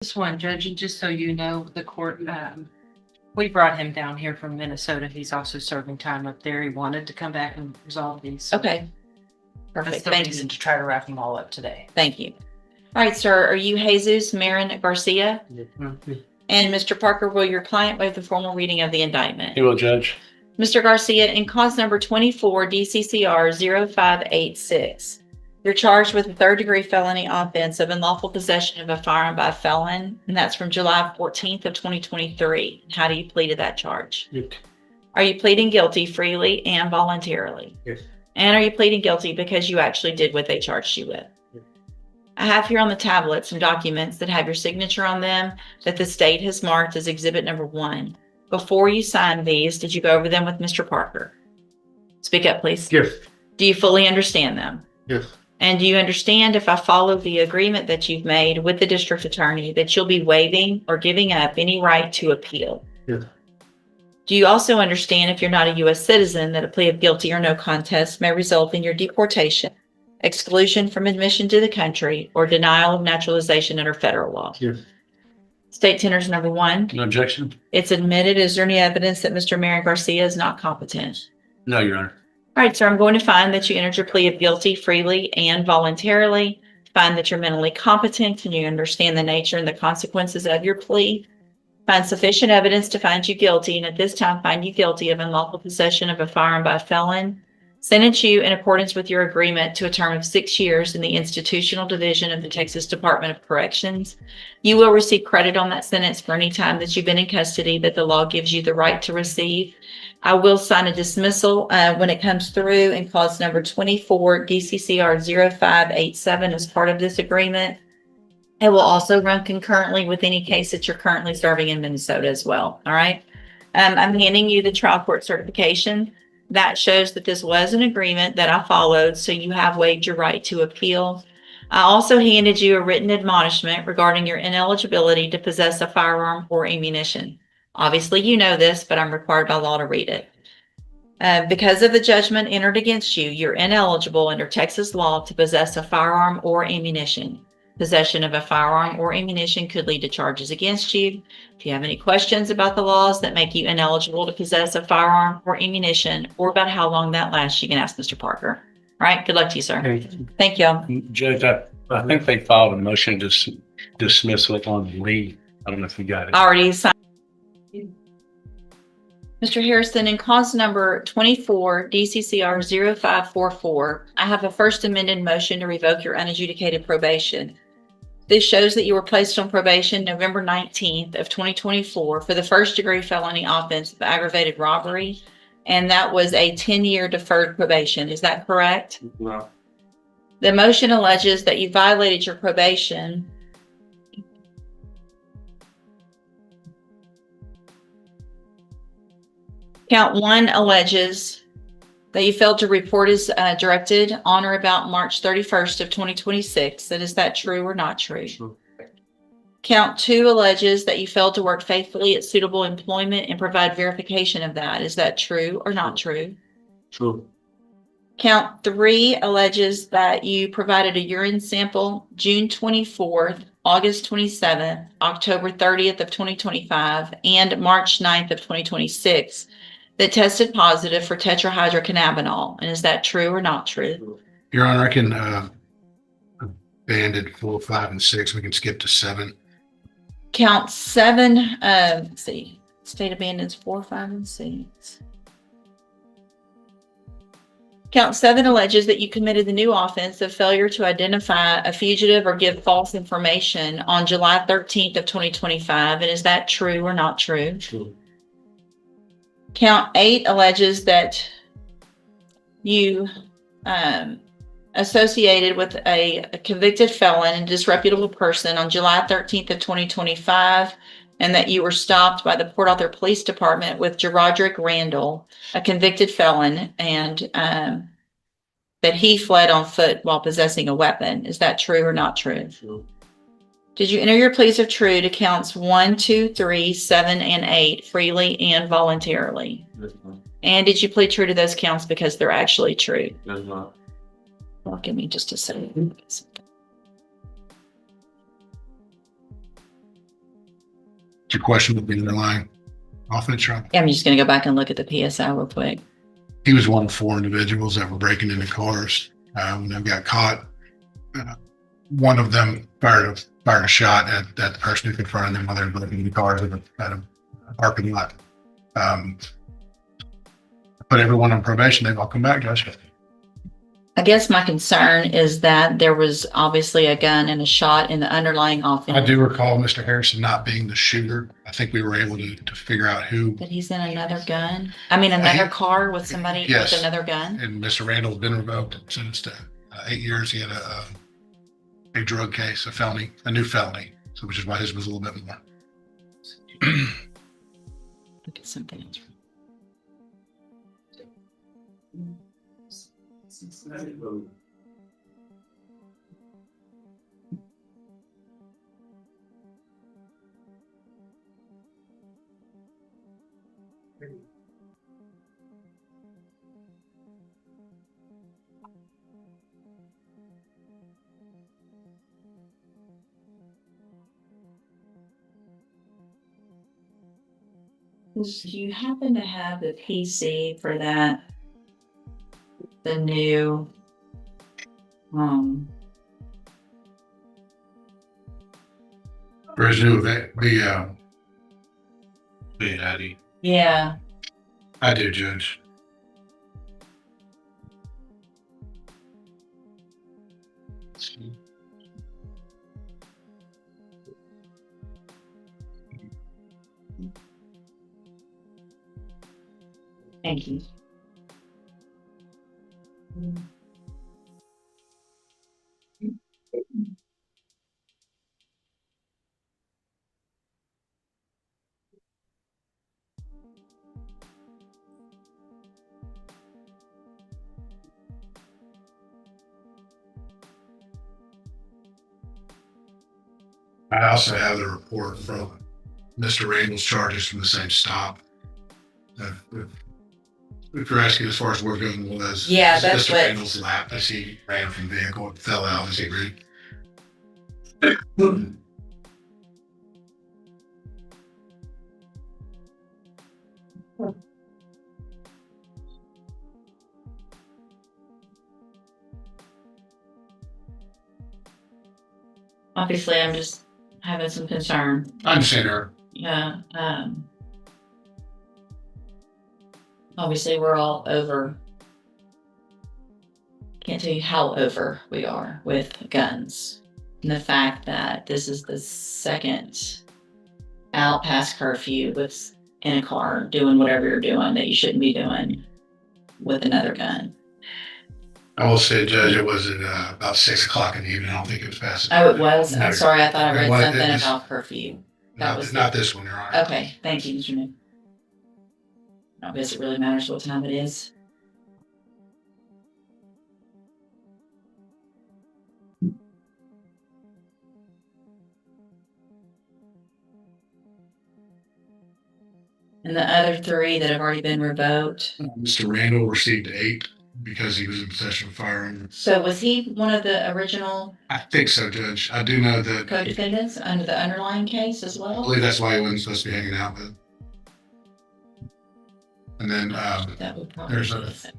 This one, Judge, and just so you know, the court, we brought him down here from Minnesota. He's also serving time up there. He wanted to come back and resolve these. So Okay. that's Perfect. the Thank reason you. to try to wrap them all up today. Thank you. All right, sir. Are you Jesus Marin Garcia? And Mr. Parker, will your client waive the formal reading of the indictment? He will, Judge. Mr. Garcia, in cause number 24 DCCR 0586, you're charged with a third-degree felony offense of unlawful possession of a firearm by a felon, and that's from July 14th of 2023. How do you plead to that charge? Yes. Are you pleading guilty freely and voluntarily? Yes. And are you pleading guilty because you actually did what they charged you with? Yes. I have here on the tablet some documents that have your signature on them that the state has marked as exhibit number 1. Before you sign these, did you go over them with Mr. Parker? Speak up, please. Yes. Do you fully understand them? Yes. And do you understand, if I follow the agreement that you've made with the district attorney, that you'll be waiving or giving up any right to appeal? Yes. Do you also understand, if you're not a U.S. citizen, that a plea of guilty or no contest may result in your deportation, exclusion from admission to the country, or denial of naturalization under federal law? Yes. State tenders number 1. No objection? It's admitted. Is there any evidence that Mr. Marin Garcia is not competent? No, Your Honor. All right, sir, I'm going to find that you entered your plea of guilty freely and voluntarily, find that you're mentally competent and you understand the nature and the consequences of your plea, find sufficient evidence to find you guilty, and at this time find you guilty of unlawful possession of a firearm by a felon, sentence you in accordance with your agreement to a term of 6 years in the institutional division of the Texas Department of Corrections. You will receive credit on that sentence for any time that you've been in custody that the law gives you the right to receive. I will sign a dismissal when it comes through in cause number 24 DCCR 0587 as part of this agreement. It will also run concurrently with any case that you're currently serving in Minnesota as well. All right. I'm handing you the trial court certification. That shows that this was an agreement that I followed, so you have waived your right to appeal. I also handed you a written admonishment regarding your ineligibility to possess a firearm or ammunition. Obviously, you know this, but I'm required by law to read it. Because of the judgment entered against you, you're ineligible under Texas law to possess a firearm or ammunition. Possession of a firearm or ammunition could lead to charges against you. If you have any questions about the laws that make you ineligible to possess a firearm or ammunition, or about how long that lasts, you can ask Mr. Parker. All right, good luck to you, sir. Thank you. Judge, I think they filed a motion to dismiss it on leave. I don't know if you got it. Already signed. Mr. Harrison, in cause number 24 DCCR 0544, I have a first amended motion to revoke your unadjudicated probation. This shows that you were placed on probation November 19th of 2024 for the first-degree felony offense of aggravated robbery, and that was a 10-year deferred probation. Is that correct? No. The motion alleges that you violated your probation Count 1 alleges that you failed to report as directed on or about March 31st of 2026. Is that true or not true? True. Count 2 alleges that you failed to work faithfully at suitable employment and provide verification of that. Is that true or not true? True. Count 3 alleges that you provided a urine sample June 24th, August 27th, October 30th of 2025, and March 9th of 2026 that tested positive for tetrahydrocannabinol. And is that true or not true? Your Honor, I can abandon 4, 5, and 6. We can skip to 7. Count 7, let's see, state abandons 4, 5, and 6. Count 7 alleges that you committed the new offense of failure to identify a fugitive or give false information on July 13th of 2025. And is that true or not true? True. Count 8 alleges that you associated with a convicted felon and disreputable person on July 13th of 2025, and that you were stopped by the Port Arthur Police Department with Gerodrick Randall, a convicted felon, and that he fled on foot while possessing a weapon. Is that true or not true? True. Did you enter your pleas of true to counts 1, 2, 3, 7, and 8 freely and voluntarily? Yes, ma'am. And did you plead true to those counts because they're actually true? Yes, ma'am. Well, give me just a second. Your question would be the underlying offense, right? I'm just gonna go back and look at the PSI real quick. He was one of 4 individuals that were breaking into cars. When they got caught, one of them fired a shot at the person who confronted them while they were breaking into cars at a parking lot. Put everyone on probation. They've all come back, Josh. I guess my concern is that there was obviously a gun and a shot in the underlying offense. I do recall Mr. Harrison not being the shooter. I think we were able to figure out who. But he's in another gun. I mean, another car with somebody Yes. with another gun. And Mr. Randall's been revoked since 8 years. He had a drug case, a new felony. So which is why his was a little bit more. Look at something else. Do you happen to have the PC for that? The new, Resume that Daddy. yeah, I do, Judge. thank you. I also have the report from Mr. Randall's charges from the same stop. If you're asking as far as where going was. Yeah, that's Mr. what- Randall's lap as he ran from the vehicle and fell out as he ran. Obviously, I'm just having some concern. I understand her. Yeah, obviously we're all over. Can't tell you how over we are with guns. And the fact that this is the second out past curfew with in a car doing whatever you're doing that you shouldn't be doing with another gun. I will say, Judge, it was at about 6 o'clock in the evening. I don't think it was past. Oh, it was? I'm No. sorry, I thought I read It was- something it was- about curfew. That was Not this one, Your Honor. Okay, thank you, Mr. Nick. I guess it really matters what time it is. And the other 3 that have already been revoked. Mr. Randall received 8 because he was in possession of a firearm. So was he one of the original I think so, Judge. I do know that. co-defendants under the underlying case as I well? believe that's why he wasn't supposed to be hanging out with. And then That would probably there's be a- it.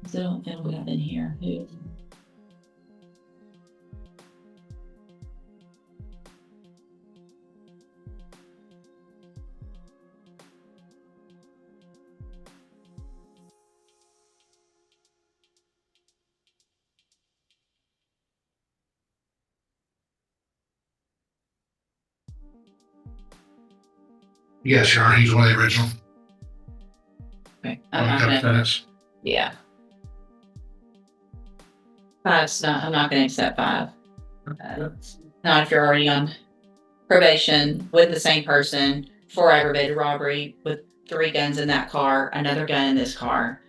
I don't think we have in here. Who? yes, Your Honor, he's one of the original. Okay. One I'm of not the gonna, defendants. yeah. 5's not, I'm not gonna accept 5. Not if you're already on probation with the same person for aggravated robbery with 3 guns in that car, another gun in this car.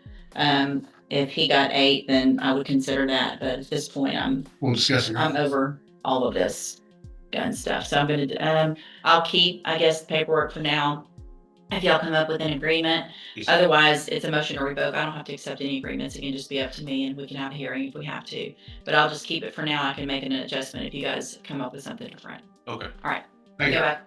If he got 8, then I would consider that, but at this point, We'll discuss it. I'm over all of this gun stuff. So I'm gonna, I'll keep, I guess, the paperwork for now. if y'all come up with an agreement. Otherwise, it's a motion to revoke. I don't have to accept any agreements. It can just be up to me and we can have a hearing if we have to. But I'll just keep it for now. I can make an adjustment if you guys come up with something different. Okay. All right. Thank you. Go back.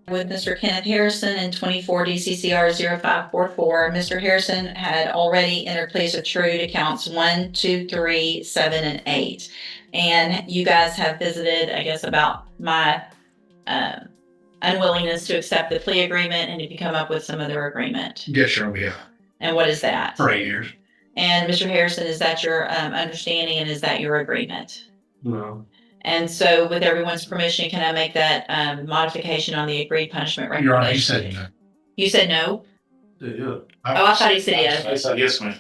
With Mr. Kenneth Harrison in 24 DCCR 0544, Mr. Harrison had already entered pleas of true to counts 1, 2, 3, 7, and 8. And you guys have visited, I guess, about my unwillingness to accept the plea agreement and if you come up with some other agreement. Yes, sir, we have. And what is that? For 8 years. And Mr. Harrison, is that your understanding and is that your agreement? No. And so with everyone's permission, can I make that modification on the agreed punishment Your Honor, you recommendation? said no. You said no? Yeah. Oh, I thought he said yes. I said yes, ma'am.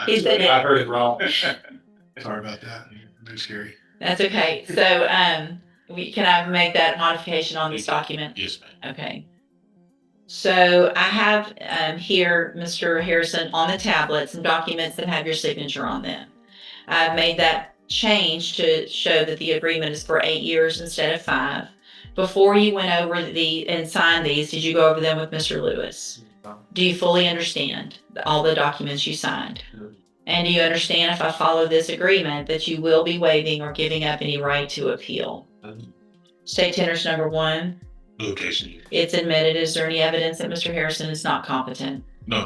He said I it. heard it wrong. Sorry about that. It's scary. That's okay. So can I make that modification on this document? Yes, ma'am. Okay. So I have here, Mr. Harrison, on the tablet, some documents that have your signature on them. I've made that change to show that the agreement is for 8 years instead of 5. Before you went over and signed these, did you go over them with Mr. Lewis? Do you fully understand all the documents you signed? Yes. And do you understand if I follow this agreement that you will be waiving or giving up any right to appeal? State tenders number 1. Location. It's admitted. Is there any evidence that Mr. Harrison is not competent? No.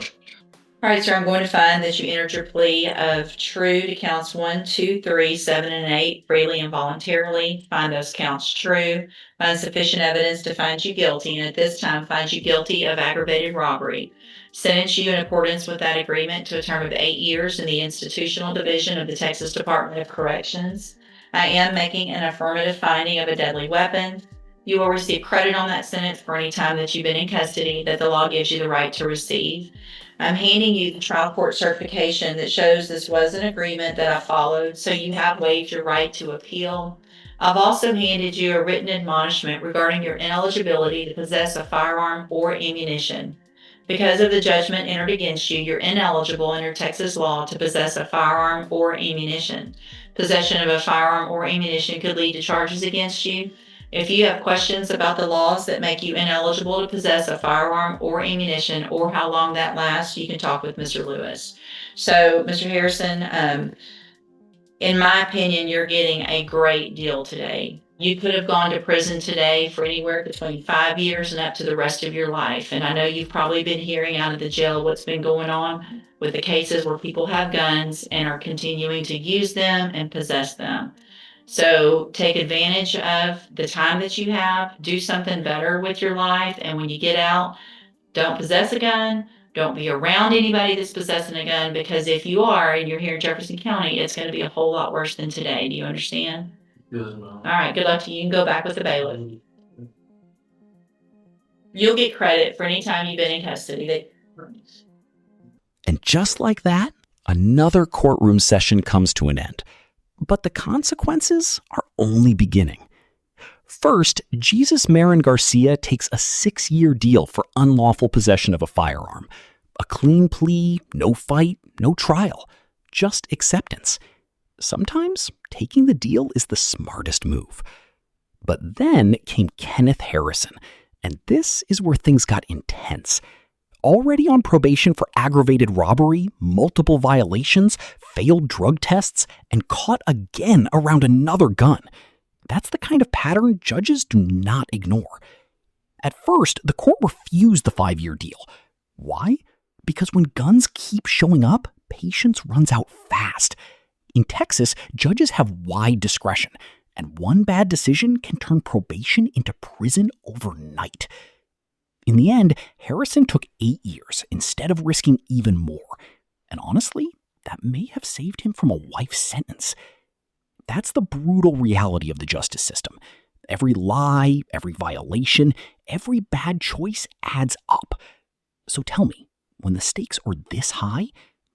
All right, sir, I'm going to find that you entered your plea of true to counts 1, 2, 3, 7, and 8 freely and voluntarily. Find those counts true. Find sufficient evidence to find you guilty, and at this time find you guilty of aggravated robbery. Sentence you in accordance with that agreement to a term of 8 years in the institutional division of the Texas Department of Corrections. I am making an affirmative finding of a deadly weapon. You will receive credit on that sentence for any time that you've been in custody that the law gives you the right to receive. I'm handing you the trial court certification that shows this was an agreement that I followed, so you have waived your right to appeal. I've also handed you a written admonishment regarding your ineligibility to possess a firearm or ammunition. Because of the judgment entered against you, you're ineligible under Texas law to possess a firearm or ammunition. Possession of a firearm or ammunition could lead to charges against you. If you have questions about the laws that make you ineligible to possess a firearm or ammunition or how long that lasts, you can talk with Mr. Lewis. So, Mr. Harrison, in my opinion, you're getting a great deal today. You could have gone to prison today for anywhere between 5 years and up to the rest of your life. And I know you've probably been hearing out of the jail what's been going on with the cases where people have guns and are continuing to use them and possess them. So take advantage of the time that you have, do something better with your life, and when you get out, don't possess a gun, don't be around anybody that's possessing a gun, because if you are and you're here in Jefferson County, it's going to be a whole lot worse than today. Do you understand? Yes, ma'am. All right, good luck to you. You can go back with the bailiff. You'll get credit for any time you've been in custody. And just like that, another courtroom session comes to an end. But the consequences are only beginning. First, Jesus Marin Garcia takes a 6-year deal for unlawful possession of a firearm. A clean plea, no fight, no trial, just acceptance. Sometimes taking the deal is the smartest move. But then came Kenneth Harrison, and this is where things got intense. Already on probation for aggravated robbery, multiple violations, failed drug tests, and caught again around another gun. That's the kind of pattern judges do not ignore. At first, the court refused the 5-year deal. Why? Because when guns keep showing up, patience runs out fast. In Texas, judges have wide discretion, and one bad decision can turn probation into prison overnight. In the end, Harrison took 8 years instead of risking even more. And honestly, that may have saved him from a life sentence. That's the brutal reality of the justice system. Every lie, every violation, every bad choice adds up. So tell me, when the stakes are this high,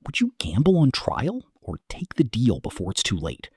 would you gamble on trial or take the deal before it's too late?